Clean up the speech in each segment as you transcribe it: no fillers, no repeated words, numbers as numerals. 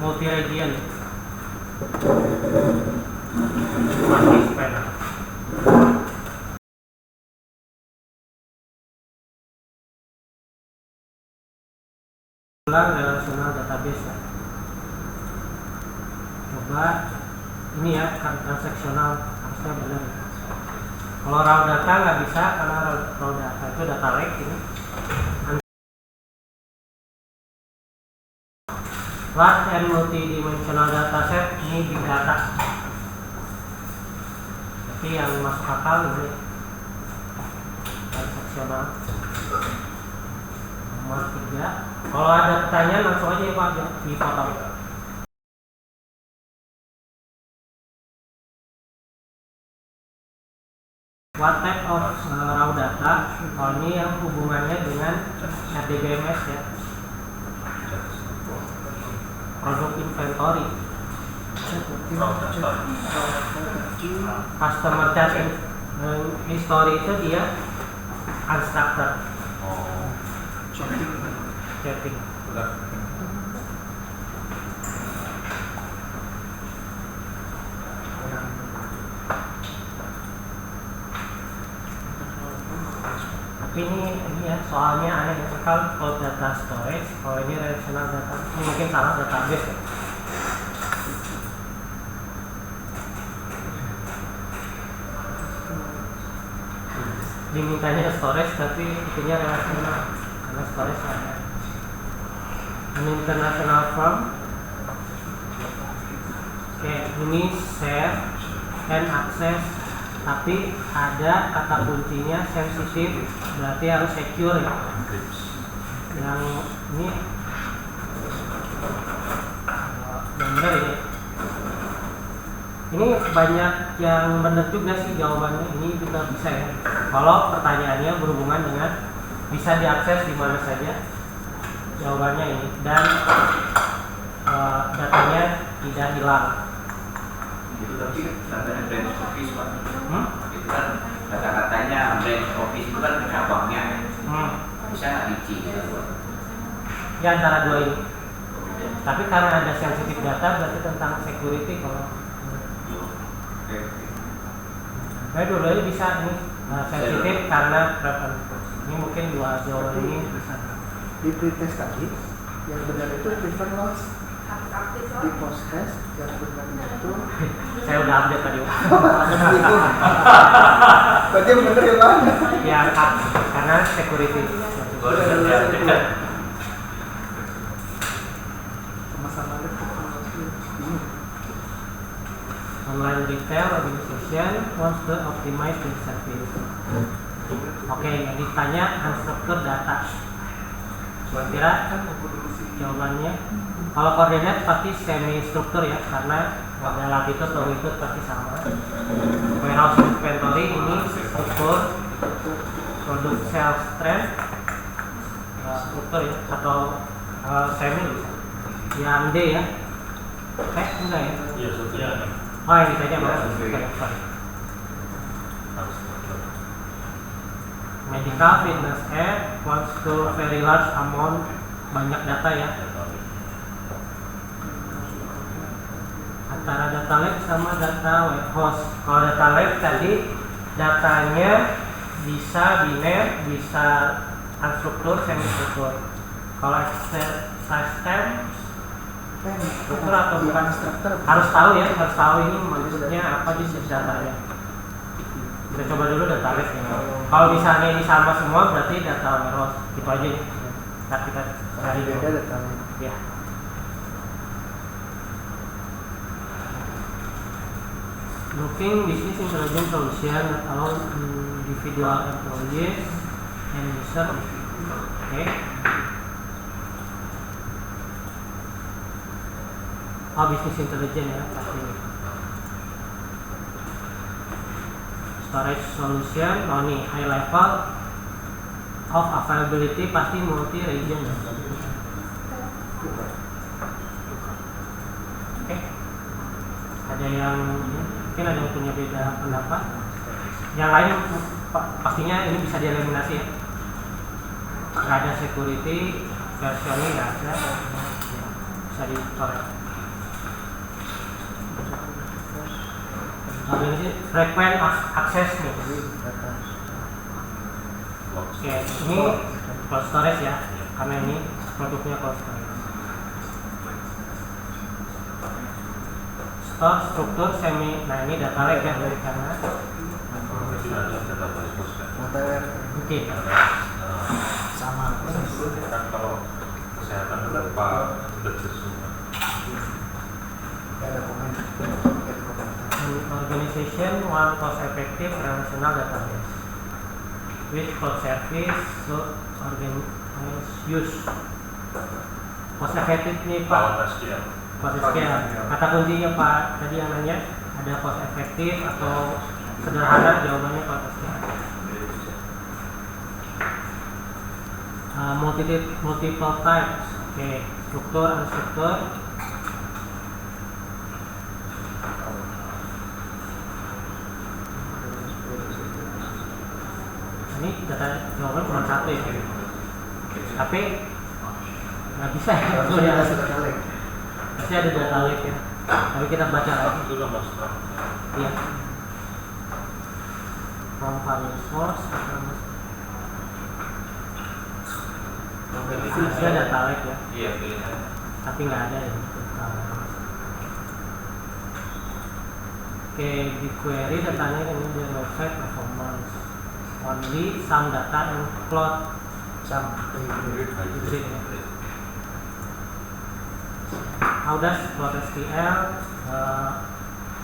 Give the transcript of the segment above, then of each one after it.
multi region. Masih span. Relational database ya. Coba ini ya, kan transaksional harusnya benar. Kalau raw data nggak bisa karena raw data itu data lake ini. Large and multi-dimensional dataset ini big data. Tapi yang masuk akal ini transaksional. Nomor 3. Kalau ada pertanyaan langsung aja ya Pak, dipotong. What type of raw data? Oh, ini yang hubungannya dengan RDBMS ya. Product inventory. Customer data history itu dia unstructured. Chatting. Tapi ini ya soalnya aneh ya, kalau data storage, kalau ini relational data, ini mungkin salah database ya. Dimintanya storage tapi itunya relational karena storage ada. An international firm. Oke, ini share and access, tapi ada kata kuncinya sensitive, berarti harus secure ya. Yang ini benar ya. Ini banyak yang benar juga sih jawabannya. Ini juga bisa ya. Kalau pertanyaannya berhubungan dengan bisa diakses di mana saja, jawabannya ini, dan datanya tidak hilang. Itu tapi datanya branch office Pak. Itu kan kata-katanya branch office itu kan cabangnya. Bisa nggak dici? Ya antara dua ini. Tapi karena ada sensitive data berarti tentang security kalau. Dua-duanya bisa nih. Sensitif karena preference. Ini mungkin dua jawaban ini bisa. Di pretest tadi yang benar itu prefer loss, di post test yang benar itu Saya udah update tadi. berarti yang benar yang mana? Ya karena security. Sama-sama ada teknologi. Online retail organization wants to optimize the service. Oke, yang ditanya unstructured data. Kira-kira jawabannya, kalau koordinat pasti semi struktur ya, karena model latitude longitude pasti sama. Warehouse inventory ini struktur, product sales trend struktur ya, atau semi bisa. Yang D ya, enggak ya? Iya, strukturnya. Oh ini saja mas. Sorry. Medical fitness app wants to very large amount, banyak data ya. Antara data lake sama data warehouse. Kalau data lake tadi datanya bisa biner, bisa unstruktur, semi struktur. Kalau system struktur atau bukan struktur harus tahu ya, harus tahu ini maksudnya apa di datanya. Kita coba dulu data lake ya. Kalau misalnya ini sama semua berarti data warehouse, itu aja. Kita cari Beda datanya. ya. Looking business intelligence solution that allow individual employees and user. Oke. Oh, business intelligence ya pasti. Storage solution, oh nih high level of availability pasti multi region. Oke. Ada yang mungkin ada yang punya beda pendapat. Yang lain pastinya ini bisa dieliminasi ya. Nggak ada security, versionnya nggak ada, bisa dicoret. frequent access nih. Oke, ini cold storage ya, karena ini produknya cold storage. Store struktur semi, nah ini data lake ya dari karena. Oke. Sama. Kan kalau kesehatan berupa budget semua. Ada komen. Organization one cost effective relational database which cloud service should organize use. Cost effective nih Pak. Cost SQL. Kata kuncinya Pak tadi yang nanya ada cost effective atau sederhana, jawabannya cost SQL. Multiple types. Oke, struktur, unstruktur. Ini data jawaban cuma satu ya, tapi nggak bisa ya, masih ada data lake ya, tapi kita baca lagi. Iya. From file source, masih ada data lake ya. Iya, pilihan. Tapi nggak ada ya. Oke, di query datanya ini di website performance. Only some data in cloud. How does Cloud SQL?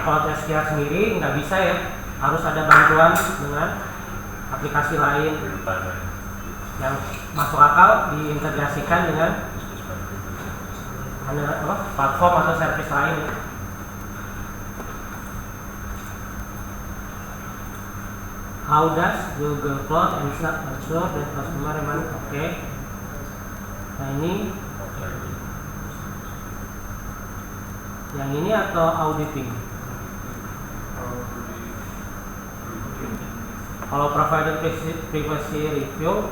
Cloud SQL sendiri nggak bisa ya, harus ada bantuan dengan aplikasi lain yang masuk akal diintegrasikan dengan platform atau service lain. How does Google Cloud ensure that customer remain okay? Nah ini, yang ini atau auditing? Kalau provider privacy review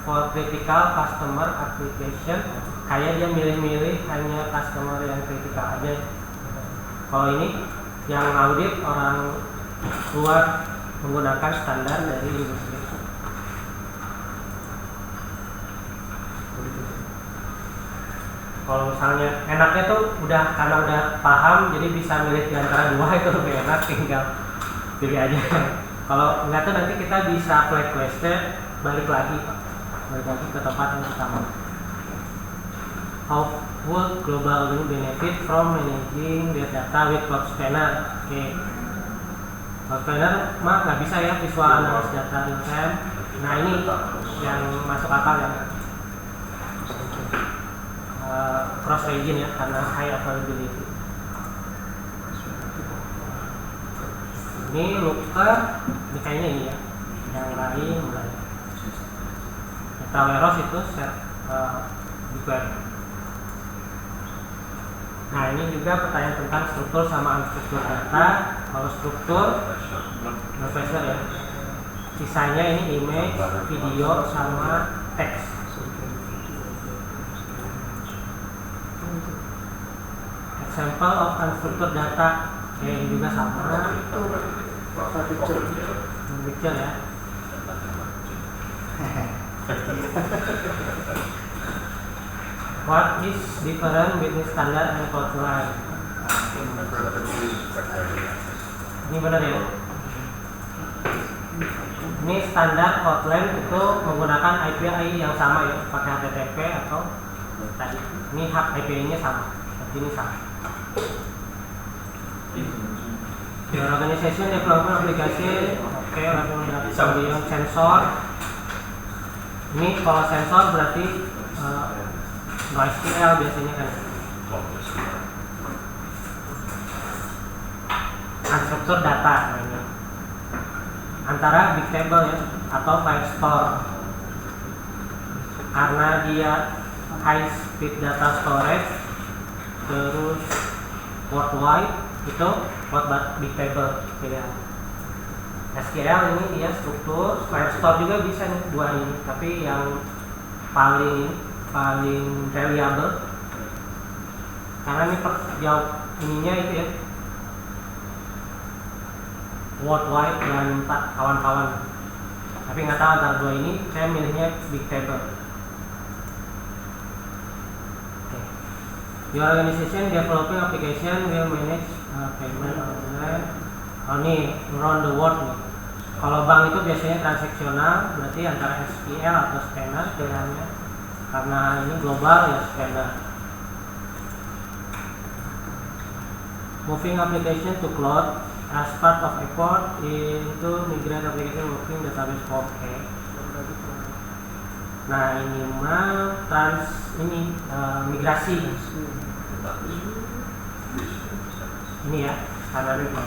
for critical customer application, kayak dia milih-milih hanya customer yang critical aja. Kalau ini yang audit orang luar menggunakan standar dari industri. Kalau misalnya enaknya tuh karena udah paham, jadi bisa milih di antara dua, itu lebih enak, tinggal pilih aja. Kalau enggak tuh nanti kita bisa flag question, balik lagi ke tempat yang pertama. How would global benefit from managing their data with Cloud Spanner? Oke. Cloud Spanner mah nggak bisa ya visual analysis data real time. Nah ini yang masuk akal ya, cross region ya, karena high availability. Ini Looker, ini kayaknya ini ya, yang lain mulai. Data warehouse itu set di query. Nah ini juga pertanyaan tentang struktur sama unstruktur data. Kalau struktur, profesor ya. Sisanya ini image, video, sama teks. Example of unstructured data, ini juga sama. Picture ya. What is different between standard and Kotlin? Ini benar ya. Ini standar Kotlin itu menggunakan API yang sama ya, pakai HTTP atau tadi. Ini hak API-nya sama, tapi ini sama. The organization development application, oke, lalu sensor. Ini kalau sensor berarti NoSQL biasanya kan. Unstructured data namanya. Antara big table ya atau file store. Karena dia high speed data storage, terus worldwide, itu buat big table pilihan. SQL ini dia struktur, file store juga bisa nih, dua ini, tapi yang paling reliable karena ini jauh ininya itu ya, worldwide dan kawan-kawan. Tapi nggak tahu antara dua ini, saya milihnya Bigtable. Okay. Your organization developing application will manage payment online. Oh nih, around the world nih. Kalau bank itu biasanya transaksional, berarti antara SPL atau scanner pilihannya. Karena ini global ya scanner. Moving application to cloud as part of effort into migrate application moving database form. Okay. Nah ini mah migrasi. Ini ya standar itu.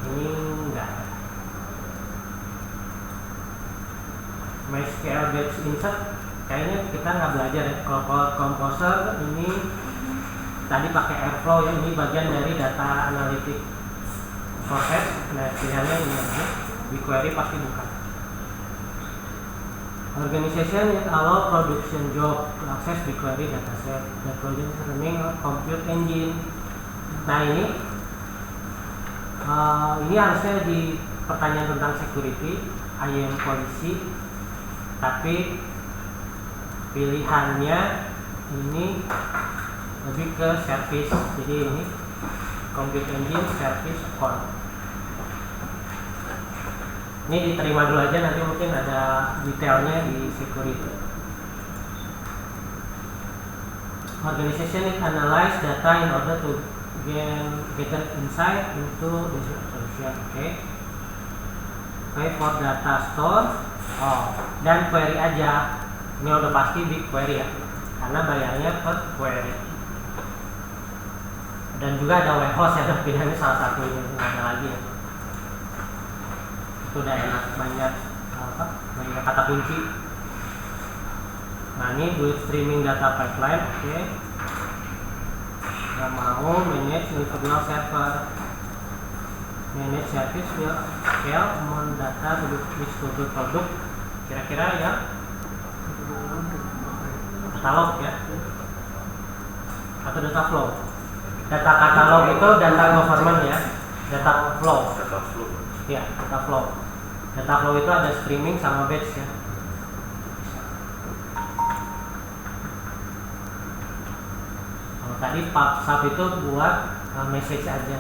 Ini enggak. MySQL batch insert kayaknya kita nggak belajar ya. Kalau Cloud Composer ini tadi pakai Airflow ya, ini bagian dari data analytic proses. Nah pilihannya ini aja, BigQuery pasti bukan. Organization that allow production job to access BigQuery dataset, the project is running on compute engine. Nah ini harusnya di pertanyaan tentang security, IAM policy, tapi pilihannya ini lebih ke service. Jadi ini compute engine service account. Ini diterima dulu aja, nanti mungkin ada detailnya di security. Organization is analyze data in order to gain better insight into the solution. Okay. For data store, dan query aja. Ini udah pasti BigQuery ya, karena bayarnya per query. Dan juga ada warehouse ya, pilihannya salah satu ini, nggak ada lagi ya. Itu udah enak, banyak kata kunci. Nah ini build streaming data pipeline. Oke. Nggak mau manage internal server. Manage service will scale among data to distribute product. Kira-kira ya katalog ya, atau data flow. Data katalog itu data government ya, data flow. Data flow. Ya, data flow. Data flow itu ada streaming sama batch ya. Kalau tadi PubSub itu buat message aja.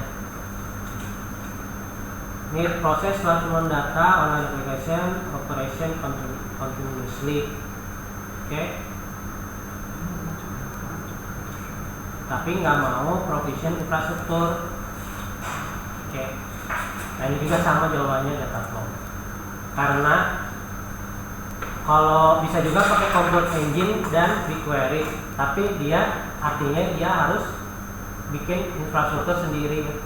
Ini proses transfer data online application operation continuously. Oke. Tapi nggak mau provision infrastruktur. Oke. Nah ini juga sama jawabannya data flow. Karena kalau bisa juga pakai Compute Engine dan BigQuery, tapi dia artinya dia harus bikin infrastruktur sendiri.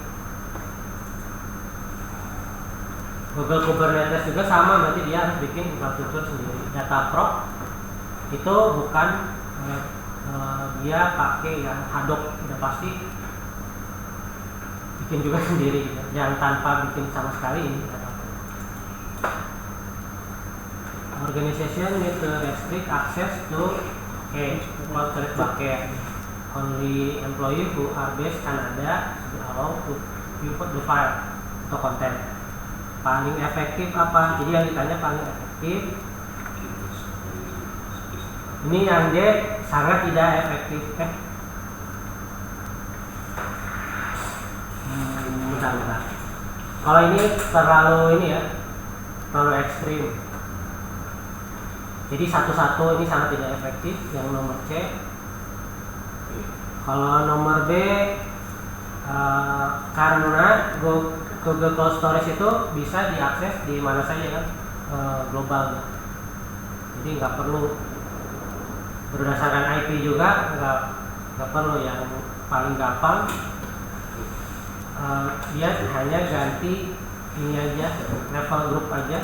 Google Kubernetes juga sama, berarti dia harus bikin infrastruktur sendiri. Dataproc itu bukan dia pakai yang Hadoop, udah pasti bikin juga sendiri gitu. Jangan tanpa bikin sama sekali ini Dataproc. Organization need to restrict access to cloud service bucket. Only employee who are based Canada should allow to import the file atau content. Paling efektif apa? Jadi yang ditanya paling efektif. Ini yang D sangat tidak efektif. Bentar. Kalau ini terlalu ini ya, terlalu ekstrim. Jadi satu-satu ini sangat tidak efektif. Yang nomor C. Kalau nomor B karena Google Cloud Storage itu bisa diakses di mana saja kan, global. Jadi nggak perlu berdasarkan IP juga, nggak perlu yang paling gampang. Dia hanya ganti ini aja, level group aja.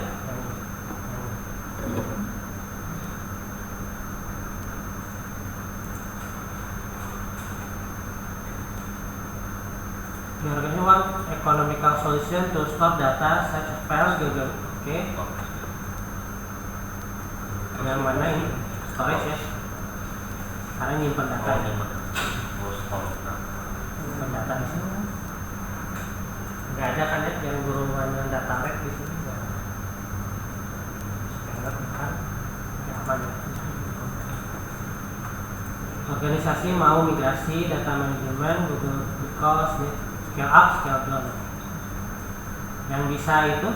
The organization want economical solution to store data such as file Google. Oke. Yang mana ini? Storage ya. Karena nyimpen data. Nyimpen data di sini. Nggak ada kan ya yang guru data lab di sini ya. Scanner bukan ya aman ya. Organisasi mau migrasi data manajemen Google because need scale up, scale down. Yang bisa itu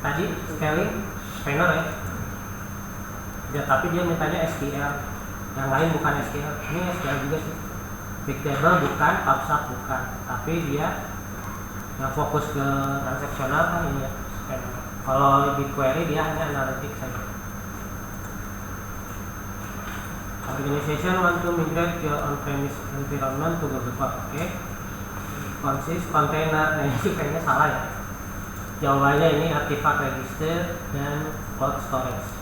tadi scaling spanner ya. Ya, tapi dia mintanya SQL. Yang lain bukan SQL. Ini SQL juga sih. Big table bukan, PubSub bukan. Tapi dia yang fokus ke transaksional kan ini ya. Scanner. Kalau BigQuery dia hanya analitik saja. Organization want to migrate your on-premise environment to Google Cloud. Oke. Consist container. Nah, ini kayaknya salah ya. Jawabannya ini artifact register dan cloud storage.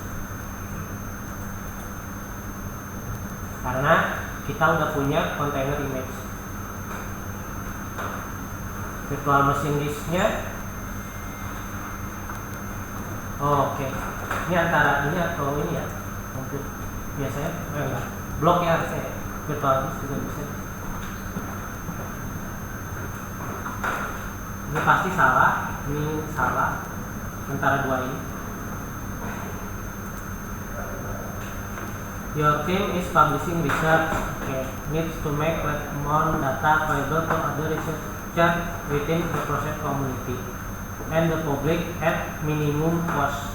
Karena kita udah punya container image. Virtual machine disk-nya. Oh, oke. Ini antara ini atau ini ya. Untuk biasanya enggak. Blok ya harusnya ya. Virtual disk juga bisa. Ini pasti salah. Ini salah. Antara dua ini. Your team is publishing research. Okay. Needs to make more data available to other researchers within the project community and the public at minimum cost.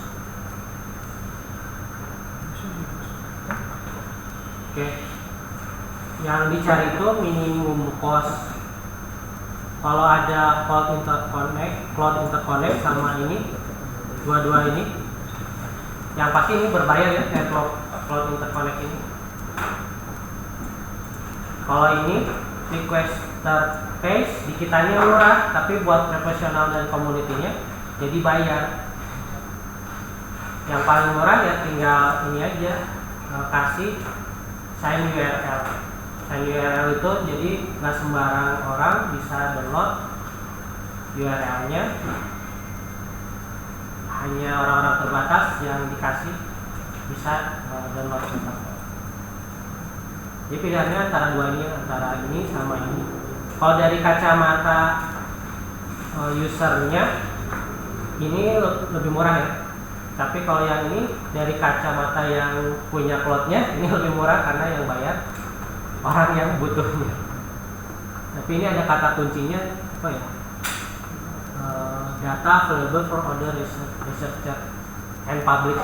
Oke. Yang dicari itu minimum cost. Kalau ada cloud interconnect sama ini, dua-dua ini, yang pasti ini berbayar ya, cloud interconnect ini. Kalau ini requester pays di kitanya murah, tapi buat profesional dan community-nya jadi bayar. Yang paling murah ya tinggal ini aja, kasih sign URL. Sign URL itu jadi nggak sembarang orang bisa download URL-nya, hanya orang-orang terbatas yang dikasih bisa download tentang. Jadi pilihannya antara dua ini, antara ini sama ini. Kalau dari kacamata usernya ini lebih murah ya. Tapi kalau yang ini dari kacamata yang punya cloud-nya ini lebih murah karena yang bayar orang yang butuhnya. Tapi ini ada kata kuncinya apa ya? Data available for other researcher and public.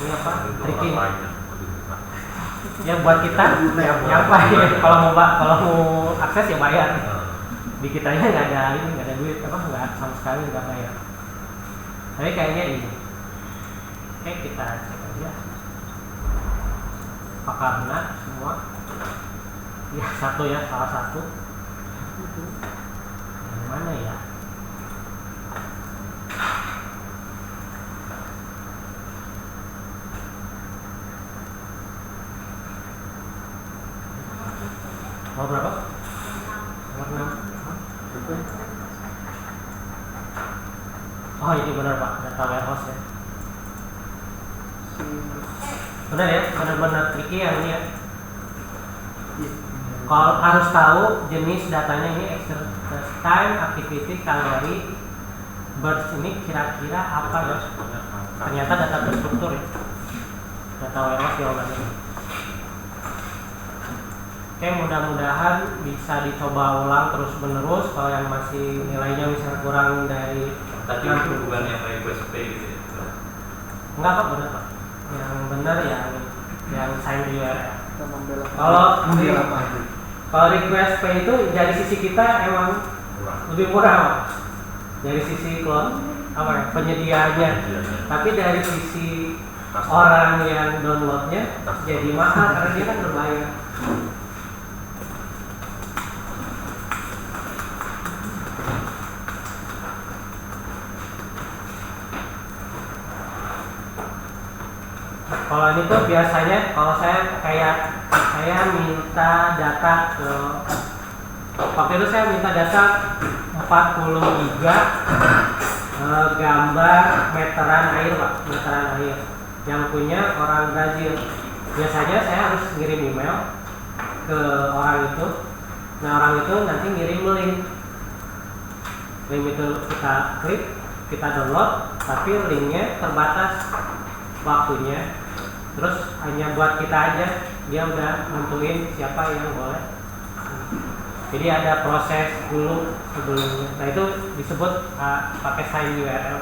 Ini apa? Tricky. Ya buat kita ya apa ya? Kalau mau akses ya bayar. Di kitanya nggak ada duit apa nggak sama sekali nggak bayar. Tapi kayaknya ini. Oke, kita cek aja. Apakah benar semua? Ya satu ya, salah satu. Yang mana ya? Nomor berapa? Nomor 6. Oh ini benar Pak, data warehouse ya. Benar ya, benar-benar tricky yang ini ya. Kalau harus tahu jenis datanya ini exercise time, activity, kalori, burst ini kira-kira apa ya? Ternyata data terstruktur ya. Data warehouse jawabannya. Oke, mudah-mudahan bisa dicoba ulang terus-menerus. Kalau yang masih nilainya misalnya kurang dari tadi bukan yang request pay gitu ya? Enggak Pak, benar Pak. Yang benar yang sign URL. Kalau request pay itu dari sisi kita emang lebih murah Pak. Dari sisi cloud apa ya, penyediaannya. Tapi dari sisi orang yang downloadnya jadi mahal karena dia kan berbayar. Kalau ini tuh biasanya kalau saya minta data ke waktu itu saya minta data 40 giga gambar meteran air Pak, meteran air yang punya orang Brazil. Biasanya saya harus ngirim email ke orang itu. Nah orang itu nanti ngirim link itu kita klik, kita download, tapi linknya terbatas waktunya. Terus hanya buat kita aja, dia udah nentuin siapa yang boleh. Jadi ada proses dulu sebelumnya. Nah itu disebut pakai sign URL.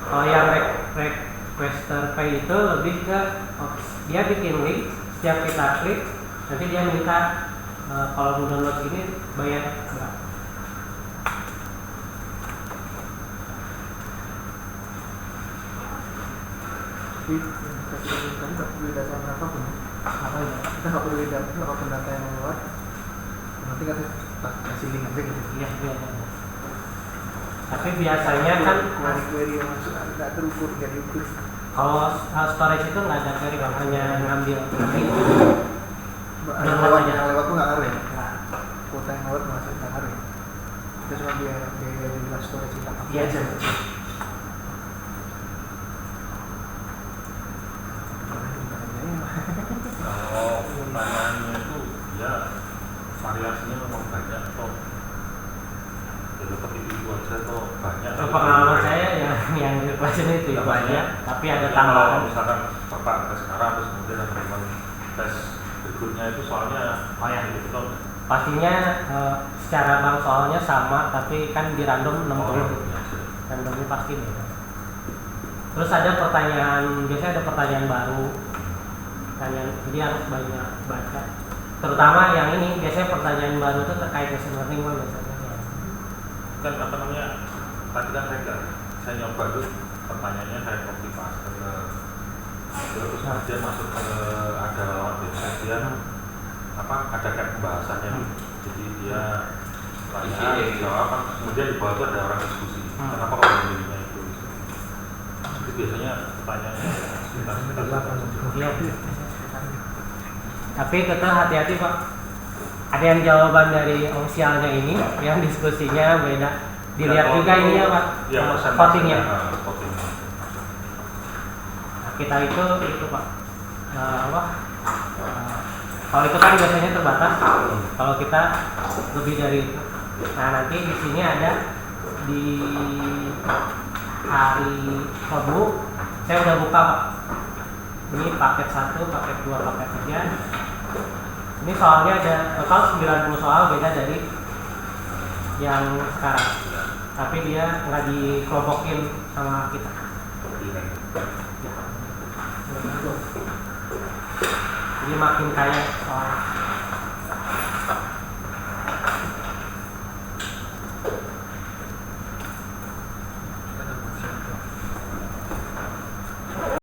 Kalau yang requester pay itu lebih ke dia bikin link, setiap kita klik nanti dia minta kalau mau download ini bayar berapa. Tapi yang tadi nggak perlu data apapun. Apa ya? Kita nggak perlu data apapun data yang lewat. Nanti kita kasih link aja gitu. Iya. Tapi biasanya kan query yang masuk nggak terukur jadi ukur. kalau storage itu nggak ada query, hanya ngambil Yang lewat tuh nggak ngaruh ya. Kuota yang lewat masuk nggak ngaruh ya. Kita cuma biaya jumlah storage kita pakai Iya. aja. Kalau pertanyaannya itu ya variasinya memang banyak atau ya seperti itu aja atau banyak. pengalaman saya yang request itu ya banyak, tapi ada Kalau tambahan. misalkan bapak tes sekarang terus kemudian teman-teman tes berikutnya itu soalnya yang gitu loh. pastinya secara bank soalnya sama, tapi kan di random 60 gitu. Randomnya pasti beda. Terus ada pertanyaan, biasanya ada pertanyaan baru, jadi harus banyak baca. Terutama yang ini, biasanya pertanyaan baru itu terkait machine learning biasanya. Kan apa namanya, tadi kan saya nyoba tuh pertanyaannya saya copy paste terus kemudian masuk ke ada website dia apa ada kayak pembahasannya jadi dia tanya jawab kan kemudian di bawah itu ada orang diskusi kenapa kok memilihnya itu biasanya pertanyaannya sekitar Iya. Tapi tetap hati-hati Pak. Ada yang jawaban dari ofisialnya ini, yang diskusinya beda. Dilihat ya, juga ini ya Pak, ya, votingnya. votingnya. Nah, kita itu Pak. Kalau itu kan biasanya terbatas. Kalau kita lebih dari itu. Nah nanti di sini ada di hari Rabu saya udah buka Pak. Ini paket 1, paket 2, paket 3. Ini soalnya ada total 90 soal, beda dari yang sekarang. Tapi dia nggak dikelompokin sama kita. Jadi makin kaya soal.